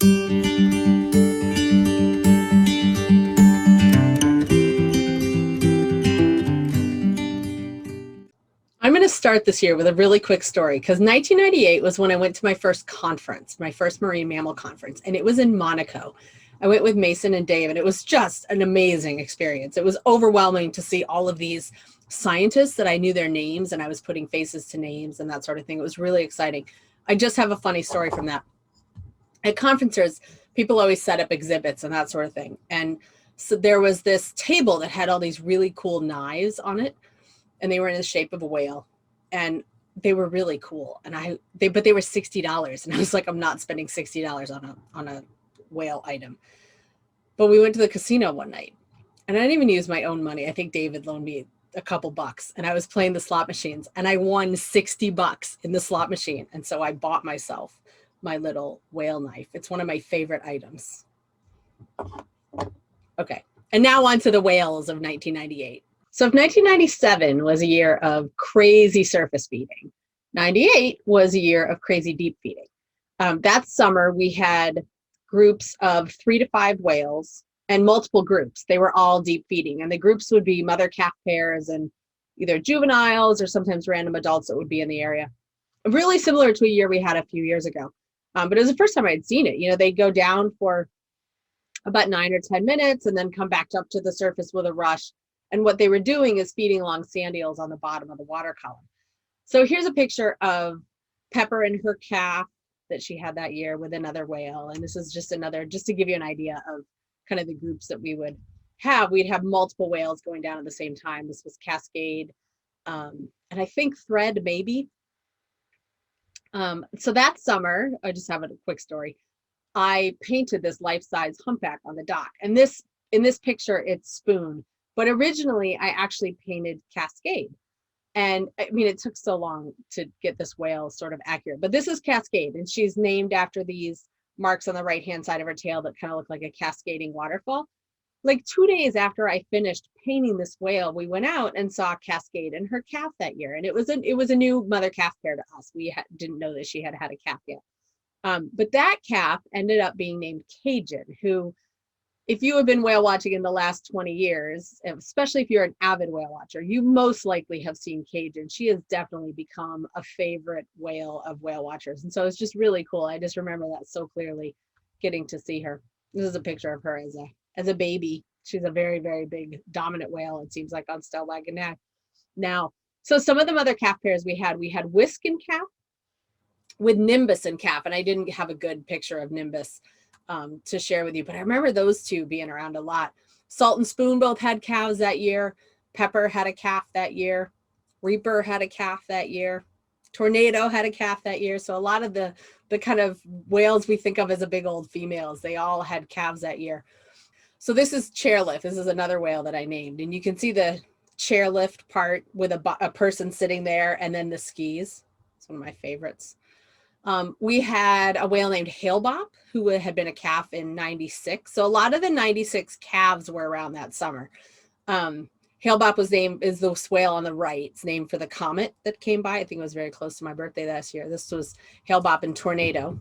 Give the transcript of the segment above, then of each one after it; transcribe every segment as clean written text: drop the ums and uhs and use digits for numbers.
I'm going to start this year with a really quick story because 1998 was when I went to my first conference, my first marine mammal conference, and it was in Monaco. I went with Mason and Dave, and it was just an amazing experience. It was overwhelming to see all of these scientists that I knew their names, and I was putting faces to names and that sort of thing. It was really exciting. I just have a funny story from that. At conferences, people always set up exhibits and that sort of thing. And so there was this table that had all these really cool knives on it, and they were in the shape of a whale, and they were really cool. And but they were $60, and I was like, I'm not spending $60 on a whale item. But we went to the casino one night, and I didn't even use my own money. I think David loaned me a couple bucks, and I was playing the slot machines, and I won $60 in the slot machine. And so I bought myself my little whale knife. It's one of my favorite items. Okay, and now on to the whales of 1998. So if 1997 was a year of crazy surface feeding, 98 was a year of crazy deep feeding. That summer, we had groups of 3 to 5 whales and multiple groups. They were all deep feeding, and the groups would be mother-calf pairs and either juveniles or sometimes random adults that would be in the area. Really similar to a year we had a few years ago. But it was the first time I'd seen it. You know, they'd go down for about 9 or 10 minutes and then come back up to the surface with a rush. And what they were doing is feeding along sand eels on the bottom of the water column. So here's a picture of Pepper and her calf that she had that year with another whale. And this is just to give you an idea of kind of the groups that we would have. We'd have multiple whales going down at the same time. This was Cascade, and I think Thread maybe. So that summer, I just have a quick story. I painted this life-size humpback on the dock. And in this picture, it's Spoon. But originally, I actually painted Cascade. And I mean, it took so long to get this whale sort of accurate. But this is Cascade, and she's named after these marks on the right-hand side of her tail that kind of look like a cascading waterfall. Like 2 days after I finished painting this whale, we went out and saw Cascade and her calf that year. And it was a new mother-calf pair to us. We didn't know that she had had a calf yet. But that calf ended up being named Cajun, who, if you have been whale watching in the last 20 years, especially if you're an avid whale watcher, you most likely have seen Cajun. She has definitely become a favorite whale of whale watchers. And so it's just really cool. I just remember that so clearly, getting to see her. This is a picture of her as a baby. She's a very, very big dominant whale, it seems like, on Stellwagen now. So some of the mother calf pairs we had Whisk and calf with Nimbus and calf. And I didn't have a good picture of Nimbus to share with you, but I remember those two being around a lot. Salt and Spoon both had calves that year. Pepper had a calf that year. Reaper had a calf that year. Tornado had a calf that year. So a lot of the kind of whales we think of as a big old females, they all had calves that year. So this is Chairlift. This is another whale that I named, and you can see the chairlift part with a person sitting there, and then the skis. It's one of my favorites. We had a whale named Halebop, who had been a calf in 96. So a lot of the 96 calves were around that summer. Halebop is the whale on the right. It's named for the comet that came by. I think it was very close to my birthday last year. This was Halebop and Tornado.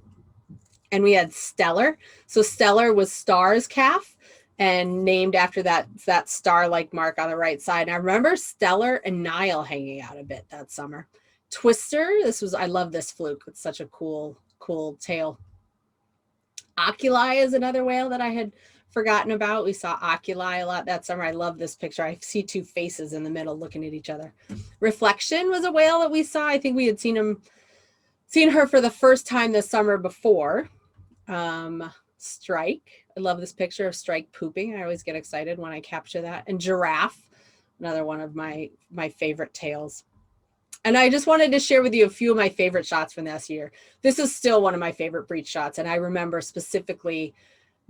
And we had Stellar. So Stellar was Star's calf, and named after that star-like mark on the right side. And I remember Stellar and Nile hanging out a bit that summer. Twister, I love this fluke. It's such a cool tail. Oculi is another whale that I had forgotten about. We saw Oculi a lot that summer. I love this picture. I see two faces in the middle looking at each other. Reflection was a whale that we saw. I think we had seen her for the first time this summer before. Strike. I love this picture of Strike pooping. I always get excited when I capture that. And Giraffe, another one of my favorite tails. And I just wanted to share with you a few of my favorite shots from this year. This is still one of my favorite breach shots. And I remember specifically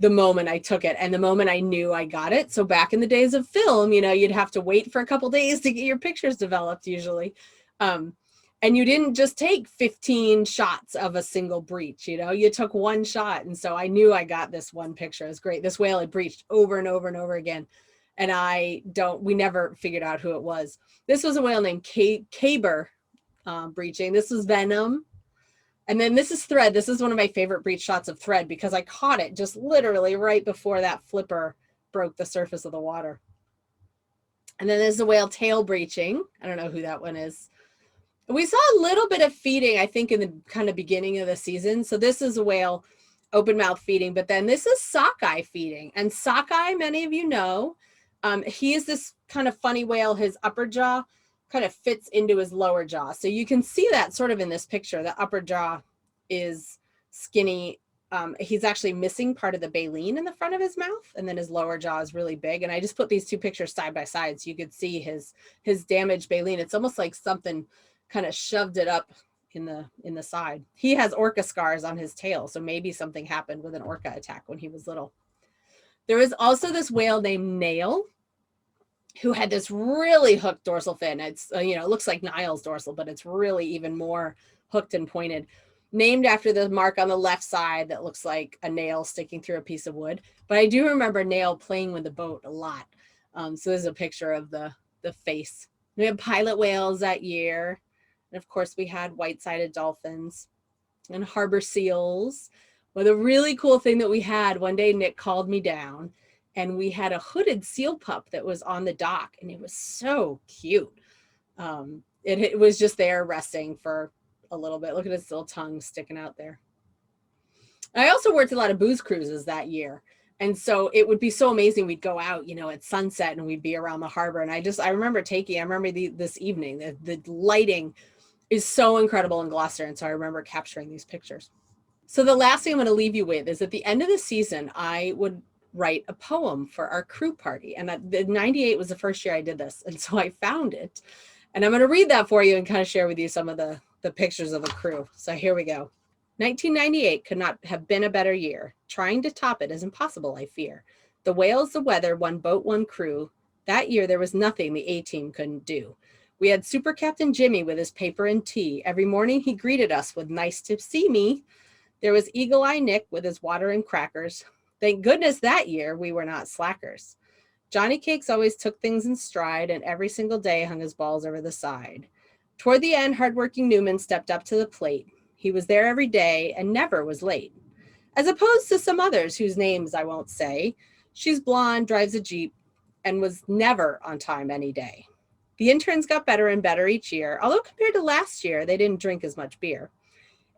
the moment I took it and the moment I knew I got it. So back in the days of film, you'd have to wait for a couple days to get your pictures developed usually. And you didn't just take 15 shots of a single breach, you took one shot. And so I knew I got this one picture. It was great. This whale had breached over and over and over again. And we never figured out who it was. This was a whale named Caber breaching. This was Venom. And then this is thread. This is one of my favorite breach shots of thread because I caught it just literally right before that flipper broke the surface of the water. And then there's the whale tail breaching. I don't know who that one is. We saw a little bit of feeding, I think, in the kind of beginning of the season. So this is a whale open mouth feeding, but then this is sockeye feeding. And sockeye, many of you know, he is this kind of funny whale. His upper jaw kind of fits into his lower jaw. So you can see that sort of in this picture. The upper jaw is skinny. He's actually missing part of the baleen in the front of his mouth, and then his lower jaw is really big. And I just put these two pictures side by side so you could see his damaged baleen. It's almost like something kind of shoved it up in the side. He has orca scars on his tail, so maybe something happened with an orca attack when he was little. There is also this whale named Nail who had this really hooked dorsal fin. It's it looks like Nile's dorsal, but it's really even more hooked and pointed, named after the mark on the left side that looks like a nail sticking through a piece of wood. But I do remember Nail playing with the boat a lot. So there's a picture of the face. We had pilot whales that year. And of course, we had white-sided dolphins and harbor seals. Well, the really cool thing that we had, one day Nick called me down and we had a hooded seal pup that was on the dock, and it was so cute. It was just there resting for a little bit. Look at its little tongue sticking out there. I also worked a lot of booze cruises that year. And so it would be so amazing. We'd go out, at sunset, and we'd be around the harbor. And I remember this evening, the lighting is so incredible in Gloucester. And so I remember capturing these pictures. So the last thing I'm going to leave you with is at the end of the season, I would write a poem for our crew party. And the 98 was the first year I did this. And so I found it. And I'm going to read that for you and kind of share with you some of the pictures of the crew. So here we go. 1998 could not have been a better year. Trying to top it is impossible, I fear. The whales, the weather, one boat, one crew. That year there was nothing the A-team couldn't do. We had Super Captain Jimmy with his paper and tea. Every morning he greeted us with nice to see me. There was Eagle Eye Nick with his water and crackers. Thank goodness that year we were not slackers. Johnny Cakes always took things in stride and every single day hung his balls over the side. Toward the end, hardworking Newman stepped up to the plate. He was there every day and never was late. As opposed to some others whose names I won't say, she's blonde, drives a Jeep, and was never on time any day. The interns got better and better each year, although compared to last year, they didn't drink as much beer.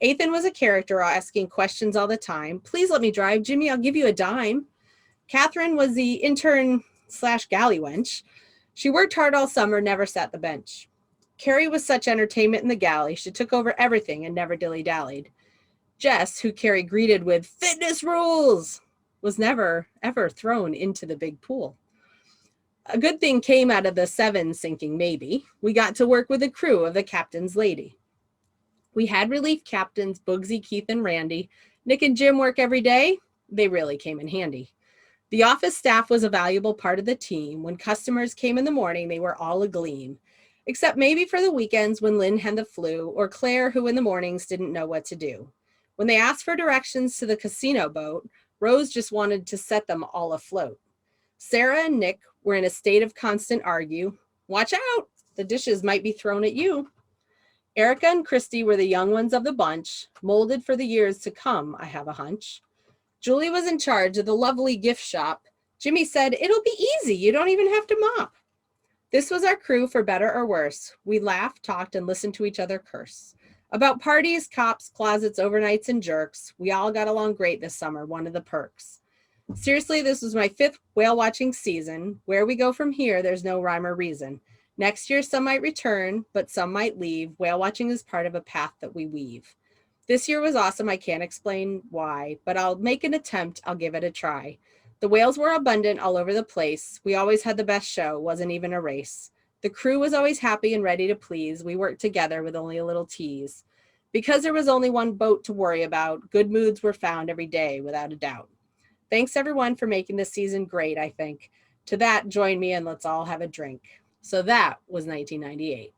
Ethan was a character asking questions all the time. Please let me drive, Jimmy, I'll give you a dime. Catherine was the intern / galley wench. She worked hard all summer, never sat the bench. Carrie was such entertainment in the galley. She took over everything and never dilly-dallied. Jess, who Carrie greeted with fitness rules, was never, ever thrown into the big pool. A good thing came out of the 7 sinking, maybe. We got to work with a crew of the captain's lady. We had relief captains, Bugsy, Keith, and Randy. Nick and Jim work every day. They really came in handy. The office staff was a valuable part of the team. When customers came in the morning, they were all agleam. Except maybe for the weekends when Lynn had the flu, or Claire, who in the mornings didn't know what to do. When they asked for directions to the casino boat, Rose just wanted to set them all afloat. Sarah and Nick were in a state of constant argue. Watch out, the dishes might be thrown at you. Erica and Christy were the young ones of the bunch, molded for the years to come, I have a hunch. Julie was in charge of the lovely gift shop. Jimmy said, it'll be easy, you don't even have to mop. This was our crew, for better or worse. We laughed, talked, and listened to each other curse. About parties, cops, closets, overnights, and jerks. We all got along great this summer, one of the perks. Seriously, this was my 5th whale watching season. Where we go from here, there's no rhyme or reason. Next year, some might return, but some might leave. Whale watching is part of a path that we weave. This year was awesome. I can't explain why, but I'll make an attempt. I'll give it a try. The whales were abundant all over the place. We always had the best show, wasn't even a race. The crew was always happy and ready to please. We worked together with only a little tease. Because there was only one boat to worry about, good moods were found every day, without a doubt. Thanks everyone for making this season great, I think. To that, join me and let's all have a drink. So that was 1998.